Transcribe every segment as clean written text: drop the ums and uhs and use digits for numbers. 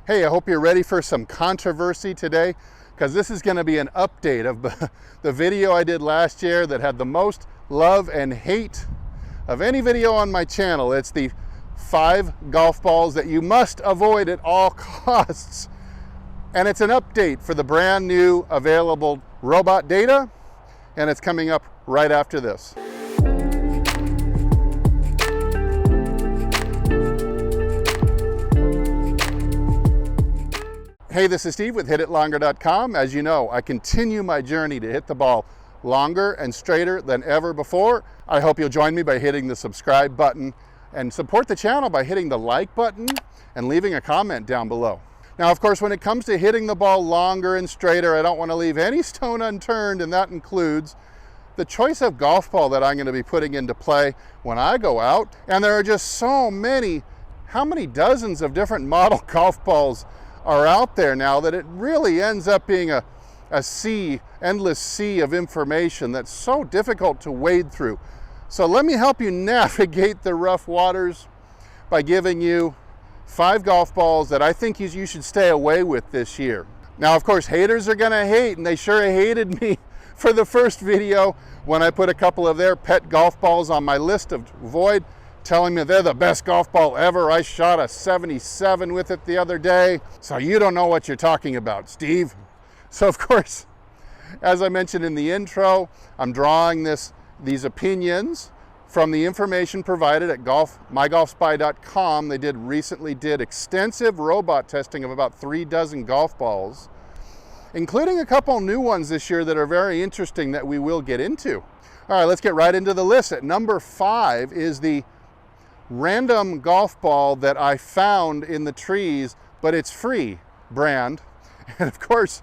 Hey, I hope you're ready for some controversy today, because this is going to be an update of the video I did last year that had the most love and hate of any video on my channel. It's the 5 golf balls that you must avoid at all costs. And it's an update for the brand new available robot data, and it's coming up right after this. Hey, this is Steve with HitItLonger.com. As you know, I continue my journey to hit the ball longer and straighter than ever before. I hope you'll join me by hitting the subscribe button and support the channel by hitting the like button and leaving a comment down below. Now, of course, when it comes to hitting the ball longer and straighter, I don't want to leave any stone unturned, and that includes the choice of golf ball that I'm going to be putting into play when I go out. And there are just so many, how many dozens of different model golf balls are out there now that it really ends up being a endless sea of information that's so difficult to wade through. So let me help you navigate the rough waters by giving you 5 golf balls that I think you should stay away with this year. Now, of course, haters are gonna hate, and they sure hated me for the first video when I put a couple of their pet golf balls on my list of avoid, telling me they're the best golf ball ever. I shot a 77 with it the other day. So you don't know what you're talking about, Steve. So of course, as I mentioned in the intro, I'm drawing these opinions from the information provided at mygolfspy.com. They recently did extensive robot testing of about 3 dozen golf balls, including a couple new ones this year that are very interesting that we will get into. All right, let's get right into the list. At number 5 is the random golf ball that I found in the trees, but it's free brand. And of course,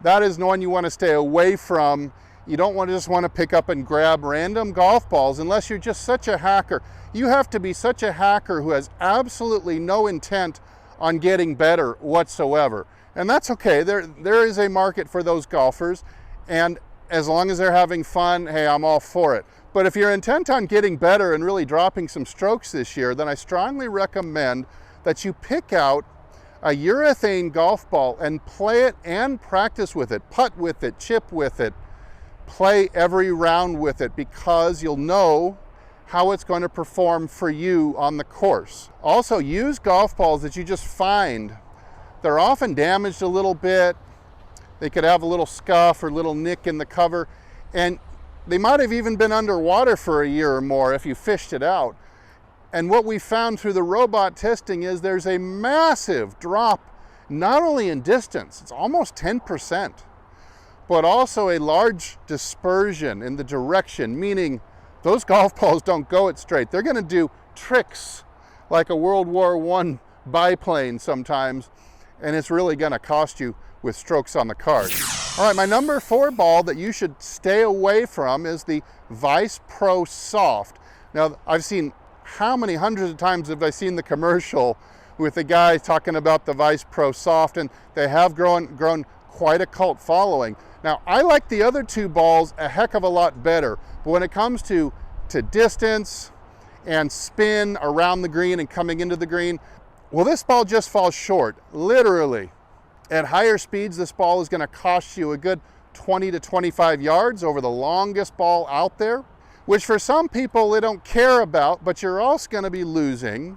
that is one you want to stay away from. You don't just want to pick up and grab random golf balls unless you're just such a hacker. You have to be such a hacker who has absolutely no intent on getting better whatsoever. And that's okay. There is a market for those golfers, and as long as they're having fun, hey, I'm all for it. But if you're intent on getting better and really dropping some strokes this year, then I strongly recommend that you pick out a urethane golf ball and play it and practice with it, putt with it, chip with it, play every round with it, because you'll know how it's going to perform for you on the course. Also, use golf balls that you just find. They're often damaged a little bit. They could have a little scuff or little nick in the cover, and they might have even been underwater for a year or more if you fished it out. And what we found through the robot testing is there's a massive drop, not only in distance, it's almost 10%, but also a large dispersion in the direction, meaning those golf balls don't go it straight. They're gonna do tricks like a World War I biplane sometimes, and it's really gonna cost you with strokes on the card. All right, my number 4 ball that you should stay away from is the Vice Pro Soft. Now, I've seen, how many hundreds of times have I seen the commercial with the guy talking about the Vice Pro Soft, and they have grown quite a cult following. Now, I like the other 2 balls a heck of a lot better, but when it comes to distance and spin around the green and coming into the green, well, this ball just falls short, literally. At higher speeds, this ball is going to cost you a good 20 to 25 yards over the longest ball out there, which for some people they don't care about, but you're also going to be losing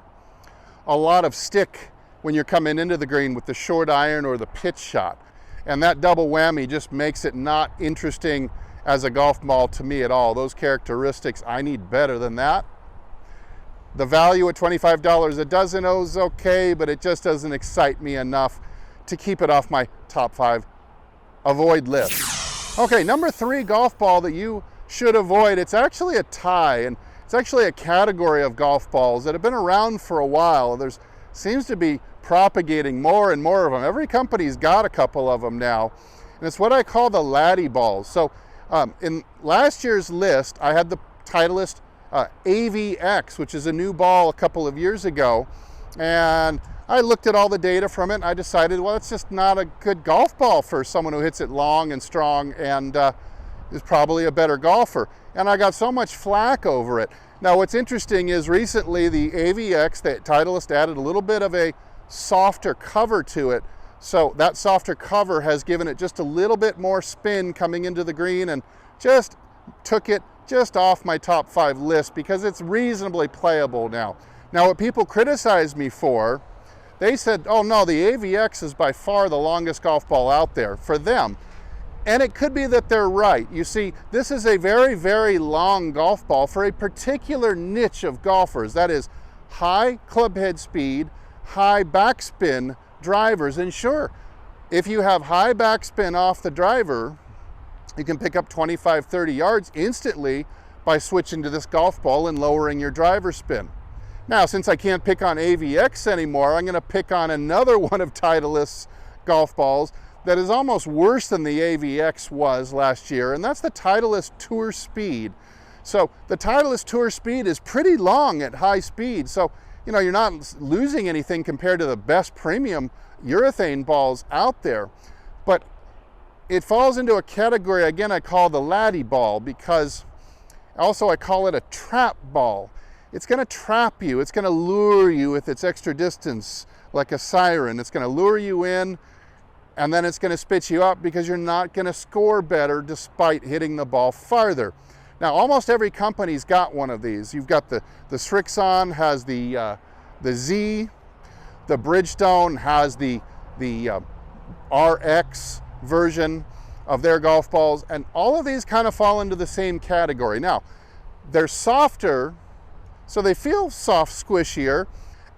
a lot of stick when you're coming into the green with the short iron or the pitch shot. And that double whammy just makes it not interesting as a golf ball to me at all. Those characteristics, I need better than that. The value at $25 a dozen is okay, but it just doesn't excite me enough to keep it off my top 5 avoid list. Okay, number 3 golf ball that you should avoid, it's actually a tie, and it's actually a category of golf balls that have been around for a while. There seems to be propagating more and more of them. Every company's got a couple of them now, and it's what I call the laddie balls. So in last year's list, I had the Titleist AVX, which is a new ball a couple of years ago, and I looked at all the data from it, and I decided, well, it's just not a good golf ball for someone who hits it long and strong and is probably a better golfer. And I got so much flack over it. Now, what's interesting is recently the AVX, that Titleist added a little bit of a softer cover to it. So that softer cover has given it just a little bit more spin coming into the green, and just took it just off my top 5 list because it's reasonably playable now. Now, what people criticize me for, they said, oh no, the AVX is by far the longest golf ball out there for them. And it could be that they're right. You see, this is a very, very long golf ball for a particular niche of golfers. That is high club head speed, high backspin drivers. And sure, if you have high backspin off the driver, you can pick up 25, 30 yards instantly by switching to this golf ball and lowering your driver spin. Now, since I can't pick on AVX anymore, I'm going to pick on another one of Titleist's golf balls that is almost worse than the AVX was last year, and that's the Titleist Tour Speed. So the Titleist Tour Speed is pretty long at high speed, so you know, you're not losing anything compared to the best premium urethane balls out there. But it falls into a category, again, I call the laddie ball, because also I call it a trap ball. It's going to trap you. It's going to lure you with its extra distance like a siren. It's going to lure you in, and then it's going to spit you up because you're not going to score better despite hitting the ball farther. Now, almost every company's got one of these. You've got the Srixon has the Z, the Bridgestone has the RX version of their golf balls, and all of these kind of fall into the same category. Now, they're softer, so they feel soft, squishier,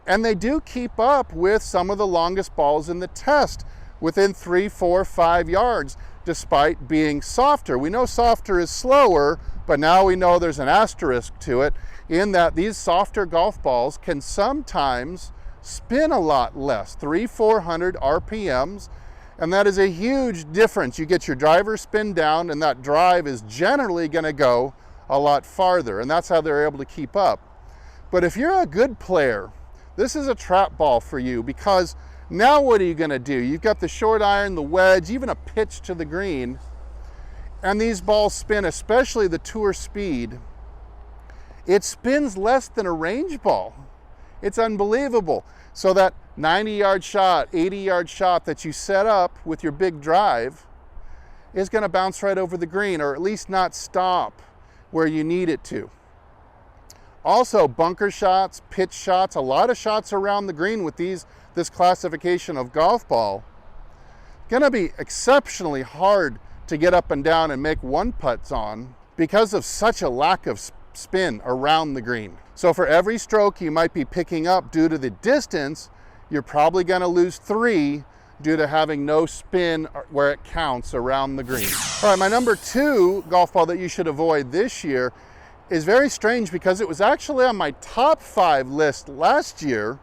and they do keep up with some of the longest balls in the test within 3, 4, 5 yards, despite being softer. We know softer is slower, but now we know there's an asterisk to it in that these softer golf balls can sometimes spin a lot less, 300-400 RPMs, and that is a huge difference. You get your driver spin down, and that drive is generally going to go a lot farther, and that's how they're able to keep up. But if you're a good player, this is a trap ball for you, because now what are you going to do? You've got the short iron, the wedge, even a pitch to the green, and these balls spin, especially the Tour Speed. It spins less than a range ball. It's unbelievable. So that 90-yard shot, 80-yard shot that you set up with your big drive is going to bounce right over the green, or at least not stop where you need it to. Also, bunker shots, pitch shots, a lot of shots around the green with this classification of golf ball. Going to be exceptionally hard to get up and down and make one putts on because of such a lack of spin around the green. So for every stroke you might be picking up due to the distance, you're probably going to lose 3 due to having no spin where it counts around the green. All right, my number 2 golf ball that you should avoid this year is very strange because it was actually on my top 5 list last year,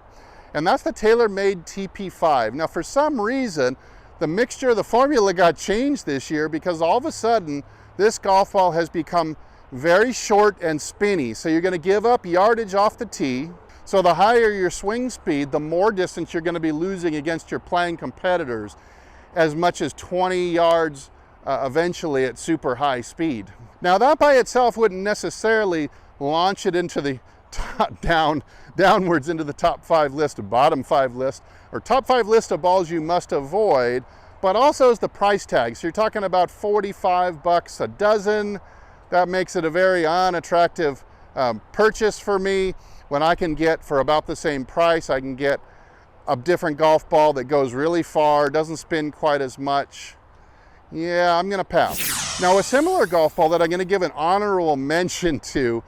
and that's the TaylorMade TP5. Now, for some reason, the formula got changed this year because all of a sudden, this golf ball has become very short and spinny. So you're going to give up yardage off the tee. So the higher your swing speed, the more distance you're going to be losing against your playing competitors, as much as 20 yards eventually at super high speed. Now that by itself wouldn't necessarily launch it into the downwards into the top 5 list or bottom 5 list, or top 5 list of balls you must avoid, but also is the price tag. So you're talking about $45 a dozen. That makes it a very unattractive purchase for me, when I can get, for about the same price, I can get a different golf ball that goes really far, doesn't spin quite as much. Yeah, I'm gonna pass. Now, a similar golf ball that I'm gonna give an honorable mention to,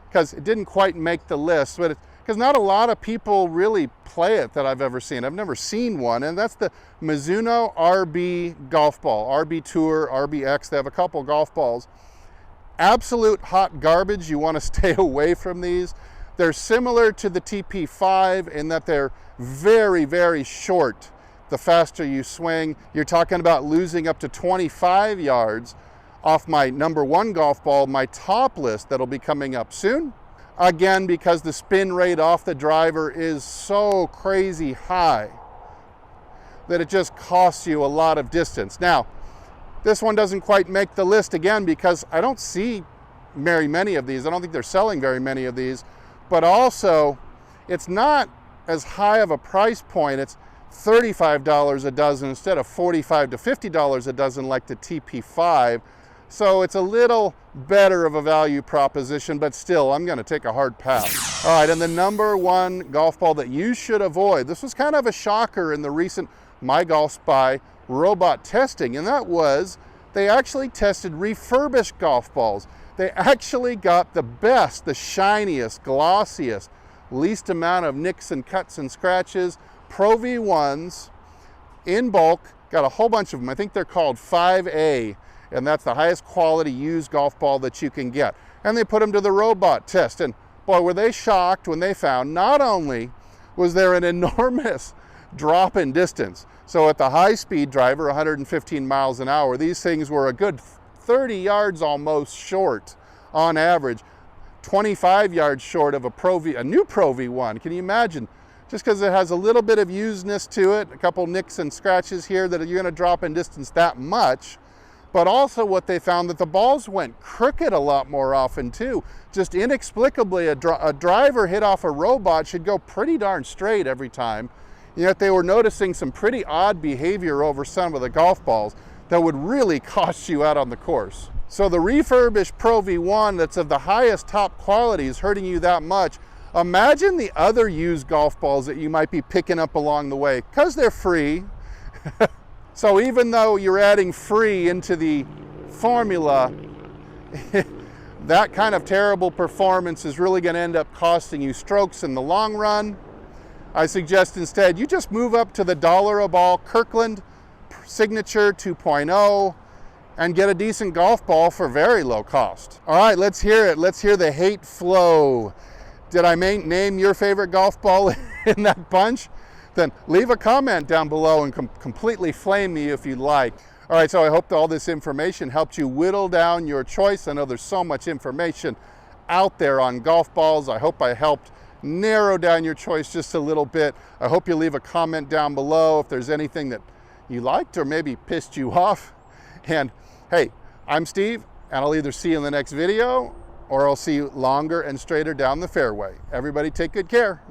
because it didn't quite make the list, but because not a lot of people really play it that I've ever seen. I've never seen one, and that's the Mizuno RB golf ball, RB Tour, RBX. They have a couple golf balls. Absolute hot garbage. You want to stay away from these. They're similar to the TP5 in that they're very, very short. The faster you swing, you're talking about losing up to 25 yards off my number 1 golf ball, my top list that'll be coming up soon. Again, because the spin rate off the driver is so crazy high that it just costs you a lot of distance. Now, this one doesn't quite make the list again because I don't see very many of these. I don't think they're selling very many of these, but also it's not as high of a price point. It's $35 a dozen instead of $45 to $50 a dozen like the TP5. So it's a little better of a value proposition, but still, I'm gonna take a hard pass. All right, and the number one golf ball that you should avoid, this was kind of a shocker in the recent My Golf Spy robot testing, and that was they actually tested refurbished golf balls. They actually got the best, the shiniest, glossiest, least amount of nicks and cuts and scratches, Pro V1s in bulk, got a whole bunch of them. I think they're called 5A. And that's the highest quality used golf ball that you can get. And they put them to the robot test. And boy, were they shocked when they found not only was there an enormous drop in distance. So at the high speed driver, 115 miles an hour, these things were a good 30 yards almost short on average, 25 yards short of a new Pro V1. Can you imagine? Just because it has a little bit of usedness to it, a couple nicks and scratches here that you're gonna drop in distance that much. But also what they found that the balls went crooked a lot more often too. Just inexplicably, a driver hit off a robot should go pretty darn straight every time. Yet they were noticing some pretty odd behavior over some of the golf balls that would really cost you out on the course. So the refurbished Pro V1 that's of the highest top quality is hurting you that much. Imagine the other used golf balls that you might be picking up along the way, because they're free. So even though you're adding free into the formula, that kind of terrible performance is really going to end up costing you strokes in the long run. I suggest instead you just move up to the $1 a ball Kirkland Signature 2.0 and get a decent golf ball for very low cost. All right, let's hear it. Let's hear the hate flow. Did I name your favorite golf ball in that bunch? Then leave a comment down below and completely flame me if you'd like. All right, so I hope that all this information helped you whittle down your choice. I know there's so much information out there on golf balls. I hope I helped narrow down your choice just a little bit. I hope you leave a comment down below if there's anything that you liked or maybe pissed you off. And hey, I'm Steve, and I'll either see you in the next video or I'll see you longer and straighter down the fairway. Everybody take good care.